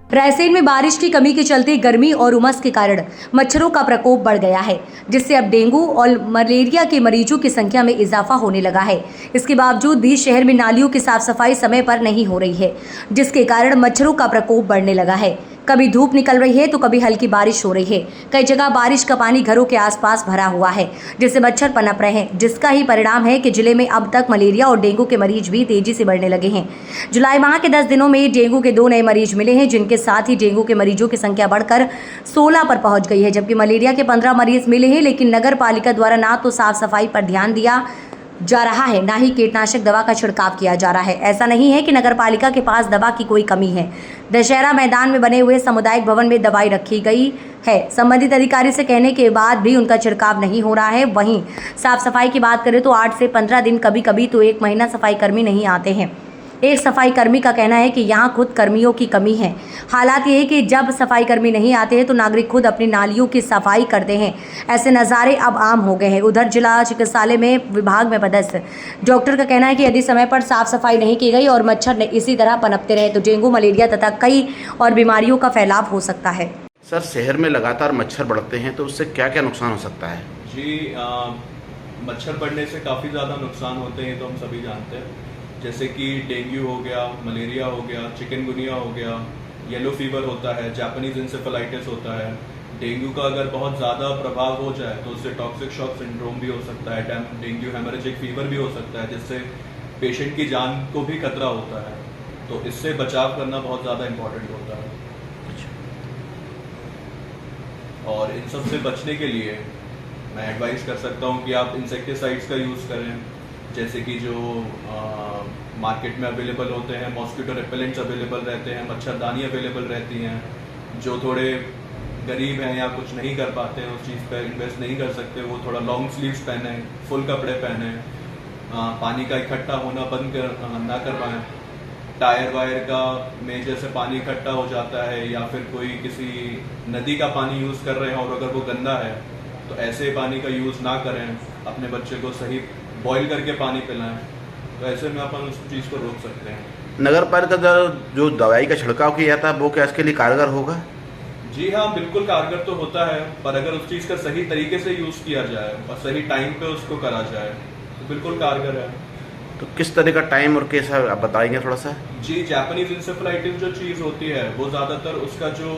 रायसेन में बारिश की कमी के चलते गर्मी और उमस के कारण मच्छरों का प्रकोप बढ़ गया है, जिससे अब डेंगू और मलेरिया के मरीजों की संख्या में इजाफा होने लगा है। इसके बावजूद भी शहर में नालियों की साफ सफाई समय पर नहीं हो रही है, जिसके कारण मच्छरों का प्रकोप बढ़ने लगा है। कभी धूप निकल रही है तो कभी हल्की बारिश हो रही है। कई जगह बारिश का पानी घरों के आसपास भरा हुआ है, जिससे मच्छर पनप रहे हैं, जिसका ही परिणाम है कि जिले में अब तक मलेरिया और डेंगू के मरीज भी तेजी से बढ़ने लगे हैं। जुलाई माह के 10 दिनों में डेंगू के 2 नए मरीज मिले हैं, जिनके साथ ही डेंगू के मरीजों की संख्या बढ़कर 16 पर पहुंच गई है, जबकि मलेरिया के 15 मरीज मिले हैं। लेकिन नगर पालिका द्वारा ना तो साफ सफाई पर ध्यान दिया जा रहा है, ना ही कीटनाशक दवा का छिड़काव किया जा रहा है। ऐसा नहीं है कि नगर पालिका के पास दवा की कोई कमी है। दशहरा मैदान में बने हुए सामुदायिक भवन में दवाई रखी गई है। संबंधित अधिकारी से कहने के बाद भी उनका छिड़काव नहीं हो रहा है। वहीं साफ सफाई की बात करें तो 8 से 15 दिन, कभी कभी तो 1 महीना सफाई कर्मी नहीं आते हैं। एक सफाई कर्मी का कहना है कि यहाँ खुद कर्मियों की कमी है। हालात ये है कि जब सफाई कर्मी नहीं आते हैं तो नागरिक खुद अपनी नालियों की सफाई करते हैं। ऐसे नज़ारे अब आम हो गए हैं। उधर जिला चिकित्सालय में विभाग में पदस्थ डॉक्टर का कहना है कि यदि समय पर साफ सफाई नहीं की गई और मच्छर इसी तरह पनपते रहे तो डेंगू, मलेरिया तथा कई और बीमारियों का फैलाव हो सकता है। सर, शहर में लगातार मच्छर बढ़ते हैं तो उससे क्या क्या नुकसान हो सकता है? जी, मच्छर बढ़ने से काफ़ी ज़्यादा नुकसान होते हैं, तो हम सभी जानते हैं। जैसे कि डेंगू हो गया, मलेरिया हो गया, चिकनगुनिया हो गया, येलो फीवर होता है, जापानीज इंसेफेलाइटिस होता है। डेंगू का अगर बहुत ज़्यादा प्रभाव हो जाए तो उससे टॉक्सिक शॉक सिंड्रोम भी हो सकता है, डेंगू हेमरेजिक फीवर भी हो सकता है, जिससे पेशेंट की जान को भी खतरा होता है। तो इससे बचाव करना बहुत ज़्यादा इम्पोर्टेंट होता है। और इन सब से बचने के लिए मैं एडवाइस कर सकता हूँ कि आप इंसेक्टिसाइड्स का यूज़ करें, जैसे कि जो मार्केट में अवेलेबल होते हैं, मॉस्किटो रिपेलेंट्स अवेलेबल रहते हैं, मच्छरदानी अवेलेबल रहती हैं। जो थोड़े गरीब हैं या कुछ नहीं कर पाते हैं, उस चीज़ पर इन्वेस्ट नहीं कर सकते, वो थोड़ा लॉन्ग स्लीव्स पहने, फुल कपड़े पहने, पानी का इकट्ठा होना बंद ना करवाएं। टायर वायर का में जैसे पानी इकट्ठा हो जाता है या फिर कोई किसी नदी का पानी यूज़ कर रहे हैं और अगर वो गंदा है तो ऐसे पानी का यूज़ ना करें। अपने बच्चे को सही बॉईल करके पानी पिलाएं, तो ऐसे में अपन उस चीज़ को रोक सकते हैं। नगर पालिका जो दवाई का छिड़काव किया जाता है वो क्या इसके लिए कारगर होगा? जी हाँ, बिल्कुल कारगर तो होता है, पर अगर उस चीज़ का सही तरीके से यूज़ किया जाए और सही टाइम पे उसको करा जाए तो बिल्कुल कारगर है। तो किस तरह का टाइम और कैसा आप बताएंगे थोड़ा सा? जी, जापानीज इंसेफेलाइटिस जो चीज़ होती है वो ज़्यादातर उसका जो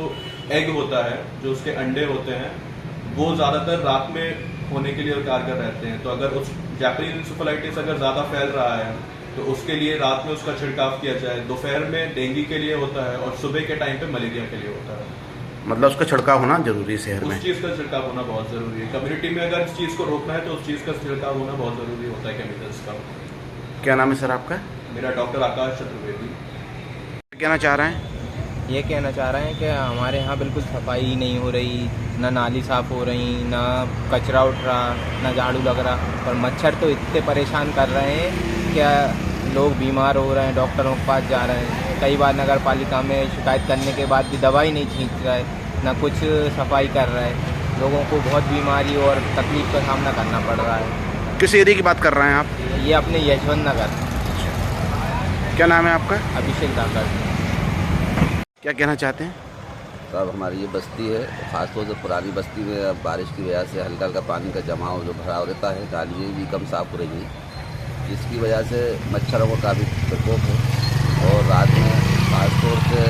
एग होता है, जो उसके अंडे होते हैं, वो ज़्यादातर रात में होने के लिए कारगर रहते हैं। तो अगर उस जापानीज इंसेफेलाइटिस अगर ज़्यादा फैल रहा है तो उसके लिए रात में उसका छिड़काव किया जाए। दोपहर में डेंगू के लिए होता है और सुबह के टाइम पे मलेरिया के लिए होता है। मतलब उसका छिड़काव होना जरूरी है शहर में? उस चीज़ का छिड़काव होना बहुत ज़रूरी है। कम्युनिटी में अगर इस चीज़ को रोकना है तो उस चीज़ का छिड़काव होना बहुत ज़रूरी होता है, केमिकल्स का। क्या नाम है सर आपका? मेरा डॉक्टर आकाश चतुर्वेदी। क्या कहना चाह रहे हैं? ये कहना चाह रहे हैं कि हमारे यहाँ बिल्कुल सफाई ही नहीं हो रही, ना नाली साफ़ हो रही, ना कचरा उठ रहा, ना झाड़ू लग रहा। और मच्छर तो इतने परेशान कर रहे हैं क्या, लोग बीमार हो रहे हैं, डॉक्टरों के पास जा रहे हैं। कई बार नगर पालिका में शिकायत करने के बाद भी दवाई नहीं छींच रहा है, ना कुछ सफाई कर रहा है। लोगों को बहुत बीमारी और तकलीफ का सामना करना पड़ रहा है। किस एरिया की बात कर रहे हैं आप? ये अपने यशवंत नगर। क्या नाम है आपका? अभिषेक धाकर। क्या कहना चाहते हैं? साहब, हमारी ये बस्ती है, ख़ासतौर से पुरानी बस्ती में अब बारिश की वजह से हल्का हल्का पानी का जमाव जो भराव रहता है, नालियाँ भी कम साफ हो रही हैं, जिसकी वजह से मच्छरों का काफ़ी प्रकोप है। और रात में ख़ासतौर से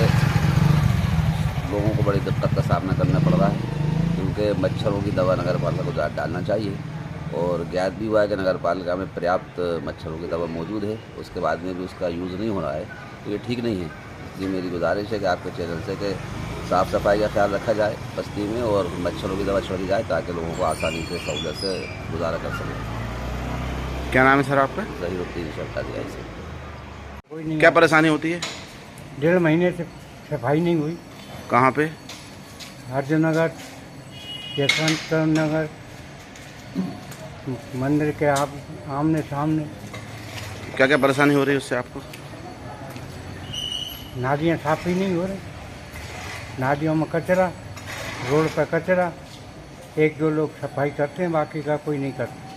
लोगों को बड़ी दिक्कत का सामना करना पड़ रहा है, क्योंकि मच्छरों की दवा नगर पालिका को डालना चाहिए। और ज्ञात भी हुआ है कि नगर पालिका में पर्याप्त मच्छरों की दवा मौजूद है, उसके बाद में भी उसका यूज़ नहीं हो रहा है, तो ये ठीक नहीं है। इसलिए मेरी गुजारिश है कि आपके चैनल से कि साफ़ सफाई का ख्याल रखा जाए बस्ती में और मच्छरों की दवा छोड़ी जाए, ताकि लोगों को आसानी से सहूलत से गुजारा कर सकें। क्या नाम है सर आपका? ज़हीरुद्दीन सरकारी से। क्या परेशानी होती है? 1.5 महीने से सफाई नहीं हुई। कहाँ पे? अर्जुन नगर, यशवंत नगर, मंदिर के आमने सामने। क्या क्या परेशानी हो रही है उससे आपको? नालियाँ साफ ही नहीं हो रही, नालियों में कचरा, रोड पर कचरा। 1-2 लोग सफाई करते हैं, बाकी का कोई नहीं करता।